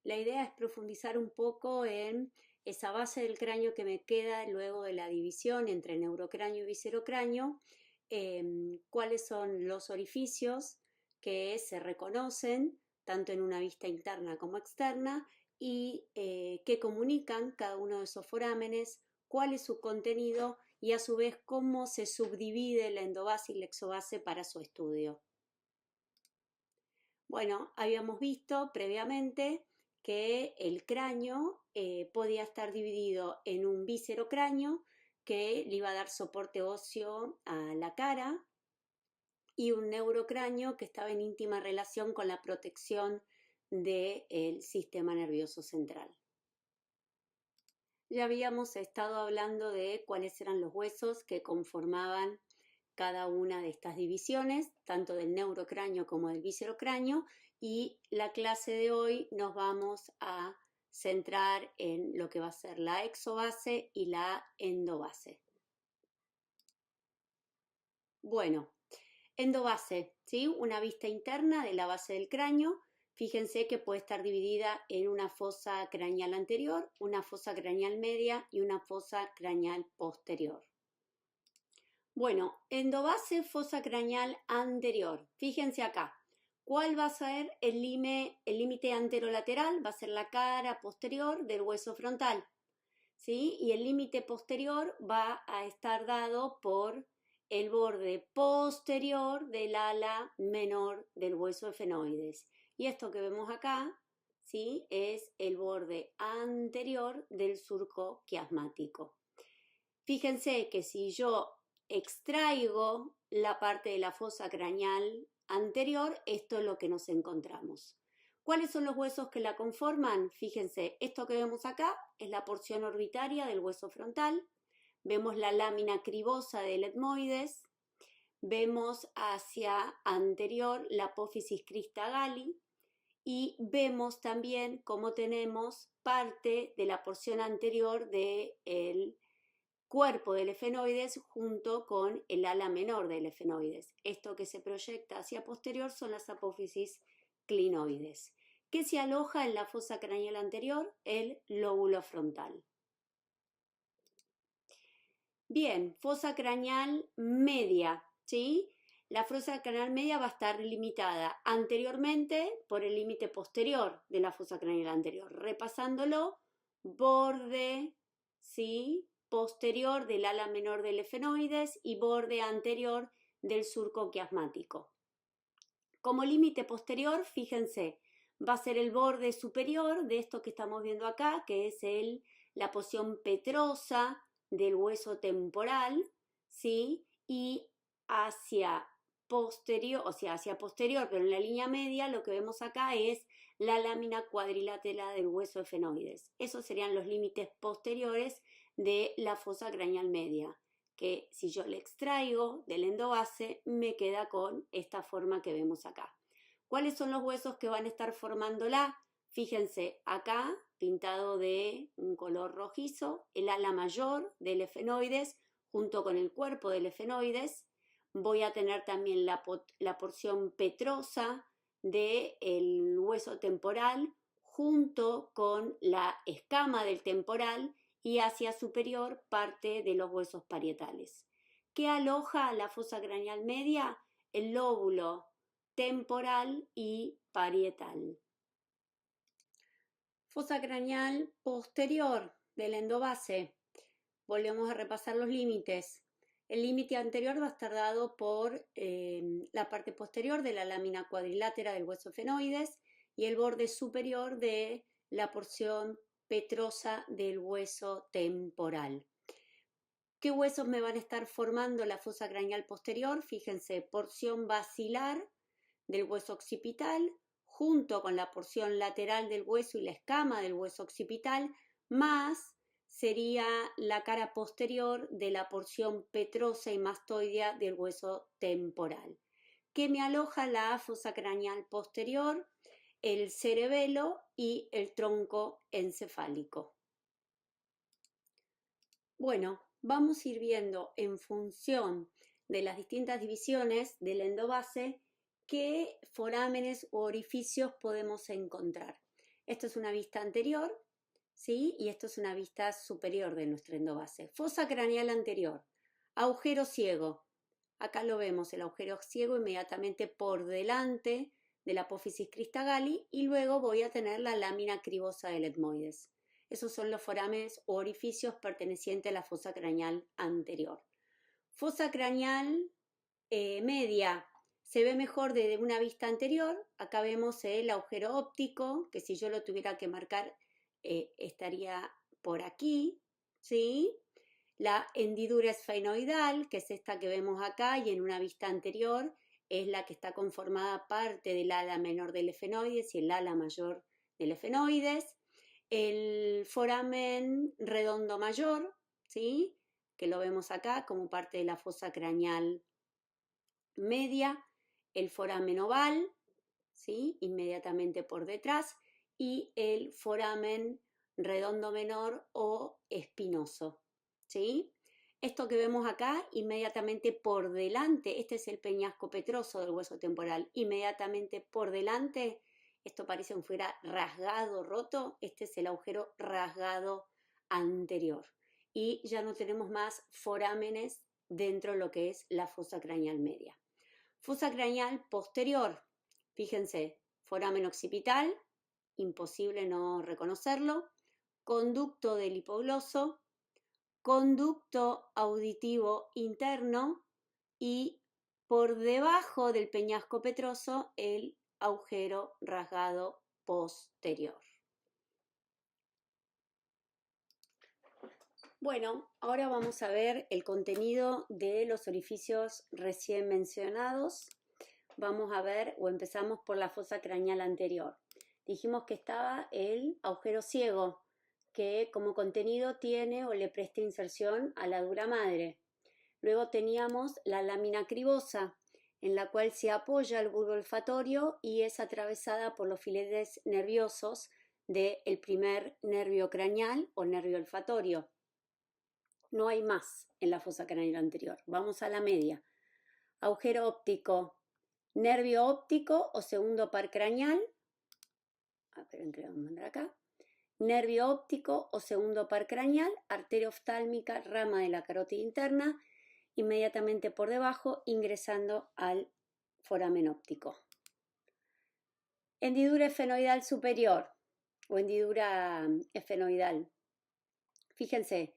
la idea es profundizar un poco en esa base del cráneo que me queda luego de la división entre neurocráneo y viscerocráneo, cuáles son los orificios que se reconocen tanto en una vista interna como externa y qué comunican cada uno de esos forámenes, cuál es su contenido y a su vez cómo se subdivide la endobase y la exobase para su estudio. Bueno, habíamos visto previamente que el cráneo podía estar dividido en un viscerocráneo que le iba a dar soporte óseo a la cara y un neurocráneo que estaba en íntima relación con la protección del sistema nervioso central. Ya habíamos estado hablando de cuáles eran los huesos que conformaban cada una de estas divisiones, tanto del neurocráneo como del viscerocráneo, y la clase de hoy nos vamos a centrar en lo que va a ser la exobase y la endobase. Bueno, endobase, ¿sí? Una vista interna de la base del cráneo. Fíjense que puede estar dividida en una fosa craneal anterior, una fosa craneal media y una fosa craneal posterior. Bueno, endobase, fosa craneal anterior. Fíjense acá. ¿Cuál va a ser el límite anterolateral? Va a ser la cara posterior del hueso frontal, ¿sí? Y el límite posterior va a estar dado por el borde posterior del ala menor del hueso efenoides. Y esto que vemos acá, ¿sí? Es el borde anterior del surco quiasmático. Fíjense que si yo extraigo la parte de la fosa craneal anterior, esto es lo que nos encontramos. ¿Cuáles son los huesos que la conforman? Fíjense, esto que vemos acá es la porción orbitaria del hueso frontal. Vemos la lámina cribosa del etmoides. Vemos hacia anterior la apófisis crista galli. Y vemos también cómo tenemos parte de la porción anterior del cuerpo del efenoides junto con el ala menor del efenoides. Esto que se proyecta hacia posterior son las apófisis clinoides. ¿Qué se aloja en la fosa craneal anterior? El lóbulo frontal. Bien, fosa craneal media, ¿sí? La fosa craneal media va a estar limitada anteriormente por el límite posterior de la fosa craneal anterior. Repasándolo, borde, ¿sí?, posterior del ala menor del efenoides y borde anterior del surco quiasmático. Como límite posterior, fíjense, va a ser el borde superior de esto que estamos viendo acá, que es la porción petrosa del hueso temporal, ¿sí? Y hacia posterior, o sea, hacia posterior, pero en la línea media, lo que vemos acá es la lámina cuadrilátera del hueso efenoides. Esos serían los límites posteriores de la fosa craneal media, que si yo le extraigo del endobase, me queda con esta forma que vemos acá. ¿Cuáles son los huesos que van a estar formándola? Fíjense, acá, pintado de un color rojizo, el ala mayor del efenoides junto con el cuerpo del efenoides. Voy a tener también la porción petrosa del hueso temporal junto con la escama del temporal y hacia superior parte de los huesos parietales. ¿Qué aloja la fosa craneal media? El lóbulo temporal y parietal. Fosa craneal posterior del endobase. Volvemos a repasar los límites. El límite anterior va a estar dado por la parte posterior de la lámina cuadrilátera del hueso efenoides y el borde superior de la porción petrosa del hueso temporal. ¿Qué huesos me van a estar formando la fosa craneal posterior? Fíjense, porción basilar del hueso occipital junto con la porción lateral del hueso y la escama del hueso occipital, más sería la cara posterior de la porción petrosa y mastoidea del hueso temporal. ¿Qué me aloja la fosa craneal posterior? El cerebelo y el tronco encefálico. Bueno, vamos a ir viendo en función de las distintas divisiones del endobase qué forámenes u orificios podemos encontrar. Esto es una vista anterior, ¿sí? Y esto es una vista superior de nuestra endobase. Fosa craneal anterior, agujero ciego. Acá lo vemos, el agujero ciego inmediatamente por delante de la apófisis cristagali y luego voy a tener la lámina cribosa del etmoides. Esos son los forámenes o orificios pertenecientes a la fosa craneal anterior. Fosa craneal media se ve mejor desde una vista anterior. Acá vemos el agujero óptico, que si yo lo tuviera que marcar estaría por aquí, ¿sí? La hendidura esfenoidal, que es esta que vemos acá y en una vista anterior, es la que está conformada parte del ala menor del efenoides y el ala mayor del efenoides. El foramen redondo mayor, ¿sí? Que lo vemos acá como parte de la fosa craneal media, el foramen oval, ¿sí? Inmediatamente por detrás, y el foramen redondo menor o espinoso, ¿sí? Esto que vemos acá, inmediatamente por delante, este es el peñasco petroso del hueso temporal, inmediatamente por delante, esto parece como si fuera rasgado, roto, este es el agujero rasgado anterior. Y ya no tenemos más forámenes dentro de lo que es la fosa craneal media. Fosa craneal posterior, fíjense, foramen occipital, imposible no reconocerlo, conducto del hipogloso, conducto auditivo interno y por debajo del peñasco petroso el agujero rasgado posterior. Bueno, ahora vamos a ver el contenido de los orificios recién mencionados. Vamos a ver, o empezamos por la fosa craneal anterior. Dijimos que estaba el agujero ciego, que como contenido tiene o le presta inserción a la dura madre. Luego teníamos la lámina cribosa, en la cual se apoya el bulbo olfatorio y es atravesada por los filetes nerviosos del primer nervio craneal o nervio olfatorio. No hay más en la fosa craneal anterior. Vamos a la media. Agujero óptico, nervio óptico o segundo par craneal. Vamos a mandar acá. Nervio óptico o segundo par craneal, arteria oftálmica, rama de la carótida interna, inmediatamente por debajo, ingresando al foramen óptico. Hendidura esfenoidal superior o hendidura esfenoidal. Fíjense,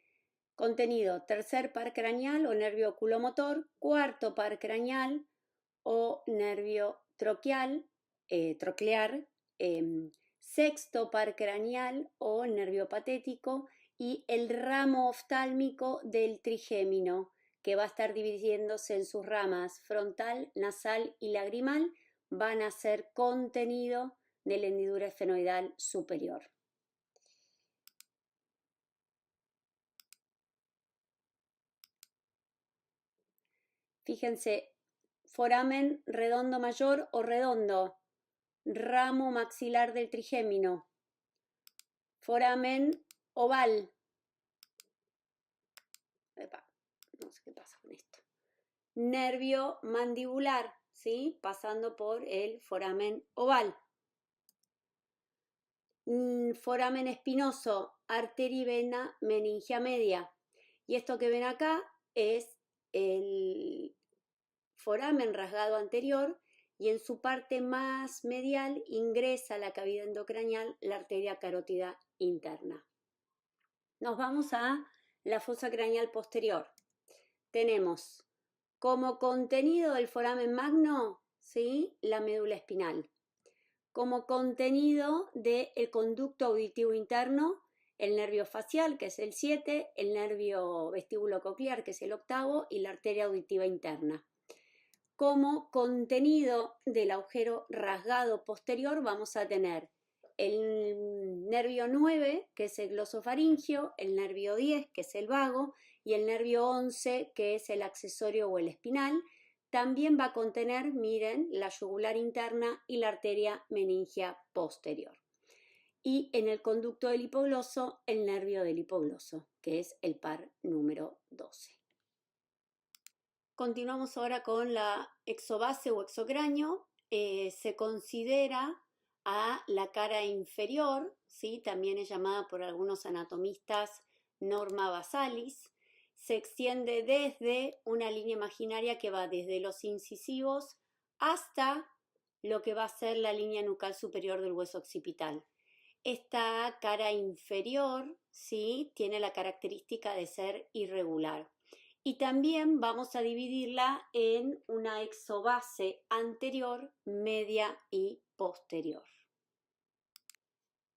contenido, tercer par craneal o nervio oculomotor, cuarto par craneal o nervio troclear, sexto par craneal o nervio patético y el ramo oftálmico del trigémino, que va a estar dividiéndose en sus ramas frontal, nasal y lagrimal, van a ser contenido de la hendidura esfenoidal superior. Fíjense, foramen redondo mayor o redondo, ramo maxilar del trigémino, foramen oval. Epa, no sé qué pasa con esto. Nervio mandibular, ¿sí? Pasando por el foramen oval. Foramen espinoso, arteria y vena meningia media. Y esto que ven acá es el foramen rasgado anterior y en su parte más medial ingresa a la cavidad endocraneal la arteria carótida interna. Nos vamos a la fosa craneal posterior. Tenemos como contenido del foramen magno, ¿sí?, la médula espinal. Como contenido del conducto auditivo interno, el nervio facial, que es el 7, el nervio vestíbulo-coclear, que es el 8, y la arteria auditiva interna. Como contenido del agujero rasgado posterior vamos a tener el nervio 9, que es el glosofaringio, el nervio 10, que es el vago, y el nervio 11, que es el accesorio o el espinal. También va a contener, miren, la yugular interna y la arteria meningia posterior. Y en el conducto del hipogloso, el nervio del hipogloso, que es el par número 12. Continuamos ahora con la exobase o exocráneo. Se considera a la cara inferior, ¿sí? También es llamada por algunos anatomistas norma basalis. Se extiende desde una línea imaginaria que va desde los incisivos hasta lo que va a ser la línea nucal superior del hueso occipital. Esta cara inferior, ¿sí? Tiene la característica de ser irregular. Y también vamos a dividirla en una exobase anterior, media y posterior.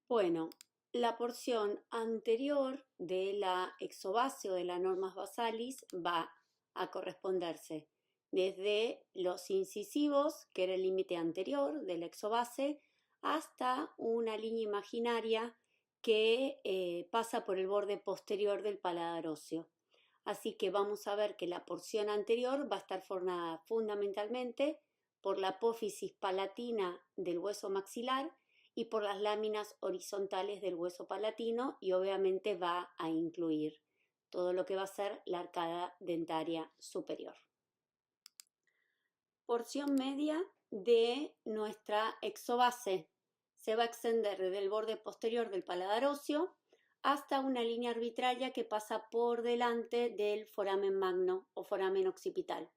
Bueno, la porción anterior de la exobase o de la normas basalis va a corresponderse desde los incisivos, que era el límite anterior de la exobase, hasta una línea imaginaria que pasa por el borde posterior del paladar óseo. Así que vamos a ver que la porción anterior va a estar formada fundamentalmente por la apófisis palatina del hueso maxilar y por las láminas horizontales del hueso palatino, y obviamente va a incluir todo lo que va a ser la arcada dentaria superior. Porción media de nuestra exobase se va a extender desde el borde posterior del paladar óseo hasta una línea arbitraria que pasa por delante del foramen magno o foramen occipital.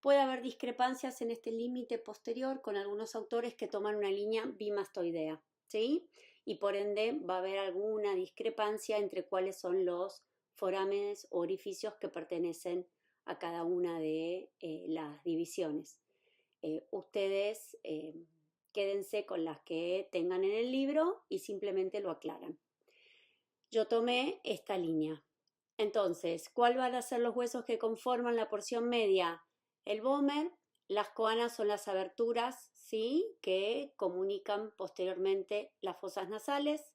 Puede haber discrepancias en este límite posterior con algunos autores que toman una línea bimastoidea, ¿sí? Y por ende va a haber alguna discrepancia entre cuáles son los forámenes o orificios que pertenecen a cada una de las divisiones. Ustedes quédense con las que tengan en el libro y simplemente lo aclaran. Yo tomé esta línea. Entonces, ¿cuáles van a ser los huesos que conforman la porción media? El vómer, las coanas son las aberturas, ¿sí? Que comunican posteriormente las fosas nasales.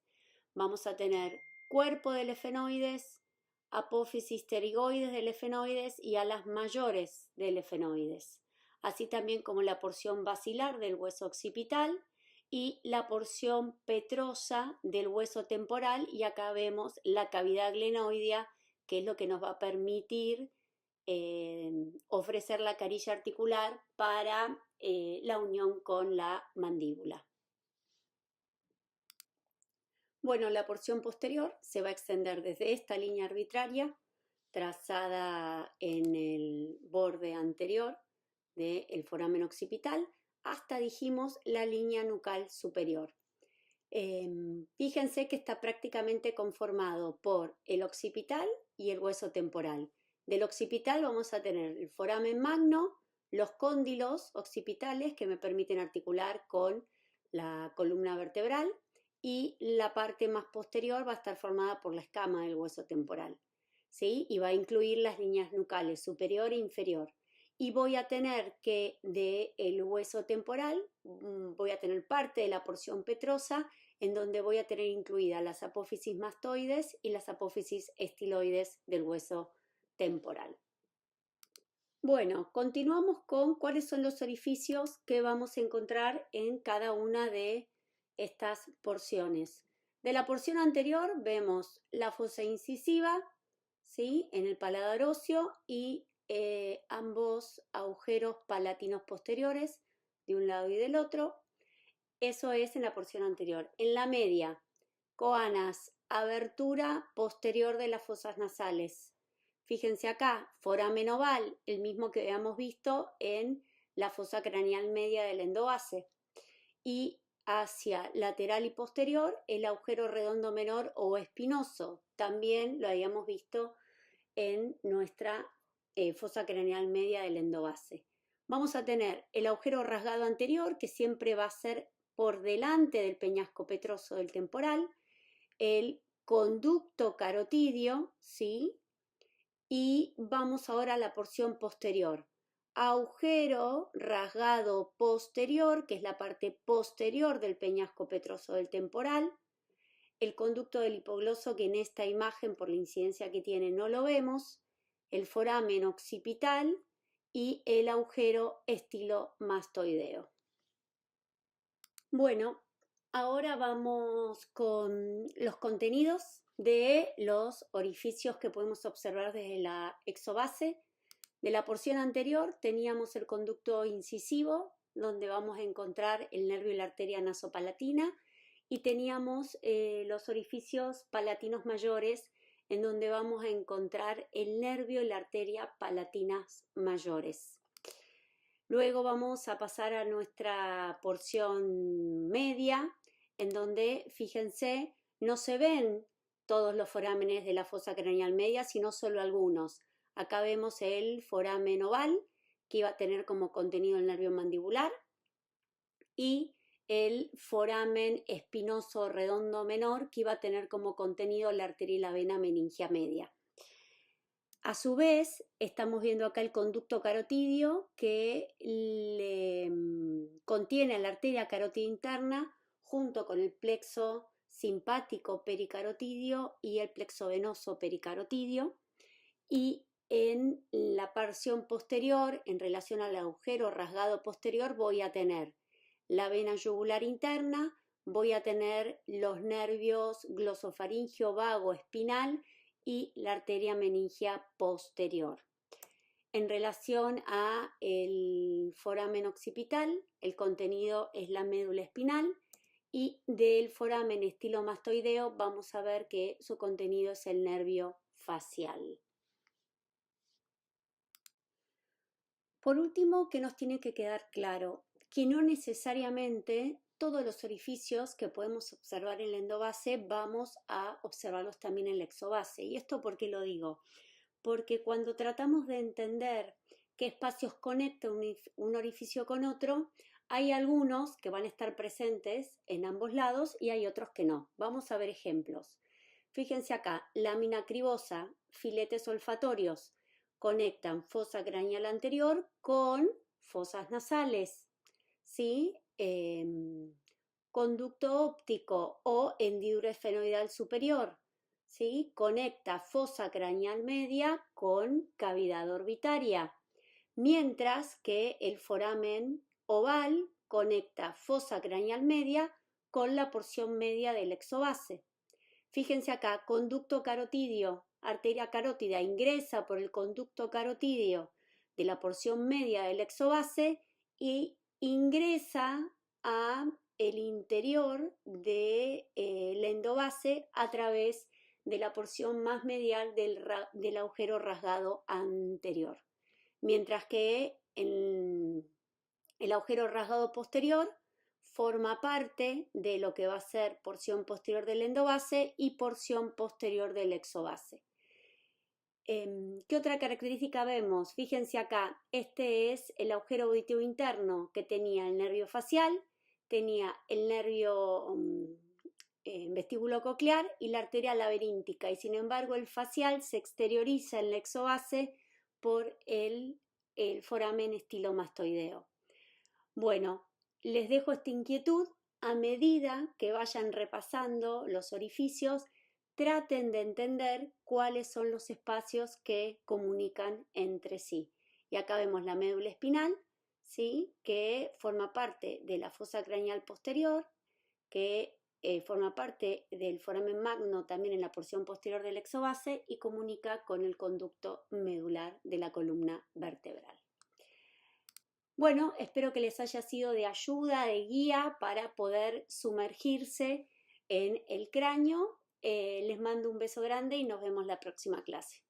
Vamos a tener cuerpo del efenoides, apófisis pterigoides del efenoides y alas mayores del efenoides, así también como la porción basilar del hueso occipital y la porción petrosa del hueso temporal, y acá vemos la cavidad glenoidea, que es lo que nos va a permitir ofrecer la carilla articular para la unión con la mandíbula. Bueno, la porción posterior se va a extender desde esta línea arbitraria trazada en el borde anterior del foramen occipital hasta, dijimos, la línea nucal superior. Fíjense que está prácticamente conformado por el occipital y el hueso temporal. Del occipital vamos a tener el foramen magno, los cóndilos occipitales que me permiten articular con la columna vertebral, y la parte más posterior va a estar formada por la escama del hueso temporal, ¿sí? Y va a incluir las líneas nucales superior e inferior. Y voy a tener que del hueso temporal voy a tener parte de la porción petrosa, en donde voy a tener incluidas las apófisis mastoides y las apófisis estiloides del hueso temporal. Bueno, continuamos con cuáles son los orificios que vamos a encontrar en cada una de estas porciones. De la porción anterior vemos la fosa incisiva, ¿sí? En el paladar óseo y ambos agujeros palatinos posteriores de un lado y del otro. Eso es en la porción anterior. En la media, coanas, abertura posterior de las fosas nasales. Fíjense acá, foramen oval, el mismo que habíamos visto en la fosa craneal media del endobase. Y hacia lateral y posterior, el agujero redondo menor o espinoso. También lo habíamos visto en nuestra fosa craneal media del endobase. Vamos a tener el agujero rasgado anterior, que siempre va a ser por delante del peñasco petroso del temporal, el conducto carotidio, ¿sí? Y vamos ahora a la porción posterior. Agujero rasgado posterior, que es la parte posterior del peñasco petroso del temporal, el conducto del hipogloso, que en esta imagen por la incidencia que tiene no lo vemos, el foramen occipital y el agujero estilomastoideo. Bueno, ahora vamos con los contenidos de los orificios que podemos observar desde la exobase. De la porción anterior teníamos el conducto incisivo donde vamos a encontrar el nervio y la arteria nasopalatina, y teníamos los orificios palatinos mayores, en donde vamos a encontrar el nervio y la arteria palatinas mayores. Luego vamos a pasar a nuestra porción media, en donde, fíjense, no se ven todos los forámenes de la fosa craneal media, sino solo algunos. Acá vemos el foramen oval, que iba a tener como contenido el nervio mandibular, y el foramen espinoso redondo menor, que iba a tener como contenido la arteria y la vena meningia media. A su vez, estamos viendo acá el conducto carotidio, que contiene la arteria carótida interna junto con el plexo simpático pericarotidio y el plexo venoso pericarotidio, y en la porción posterior, en relación al agujero rasgado posterior, voy a tener la vena yugular interna, voy a tener los nervios glosofaringio vago espinal y la arteria meningia posterior. En relación a el foramen occipital, el contenido es la médula espinal, y del foramen estilomastoideo vamos a ver que su contenido es el nervio facial. Por último, ¿qué nos tiene que quedar claro? Que no necesariamente todos los orificios que podemos observar en la endobase vamos a observarlos también en la exobase. ¿Y esto por qué lo digo? Porque cuando tratamos de entender qué espacios conecta un orificio con otro, hay algunos que van a estar presentes en ambos lados y hay otros que no. Vamos a ver ejemplos. Fíjense acá, lámina cribosa, filetes olfatorios, conectan fosa craneal anterior con fosas nasales, ¿sí? Conducto óptico o hendidura esfenoidal superior, ¿sí? Conecta fosa craneal media con cavidad orbitaria, mientras que el foramen oval conecta fosa craneal media con la porción media del exobase. Fíjense acá, conducto carotidio, arteria carótida ingresa por el conducto carotidio de la porción media del exobase y ingresa a el interior de la endobase a través de la porción más medial del agujero rasgado anterior. Mientras que el agujero rasgado posterior forma parte de lo que va a ser porción posterior del endobase y porción posterior del exobase. ¿Qué otra característica vemos? Fíjense acá, este es el agujero auditivo interno que tenía el nervio facial, tenía el nervio vestíbulo coclear y la arteria laberíntica, y sin embargo el facial se exterioriza en la exobase por el foramen estilomastoideo. Bueno, les dejo esta inquietud. A medida que vayan repasando los orificios, traten de entender cuáles son los espacios que comunican entre sí. Y acá vemos la médula espinal, ¿sí? Que forma parte de la fosa craneal posterior, que forma parte del foramen magno también en la porción posterior del exobase y comunica con el conducto medular de la columna vertebral. Bueno, espero que les haya sido de ayuda, de guía para poder sumergirse en el cráneo. Les mando un beso grande y nos vemos la próxima clase.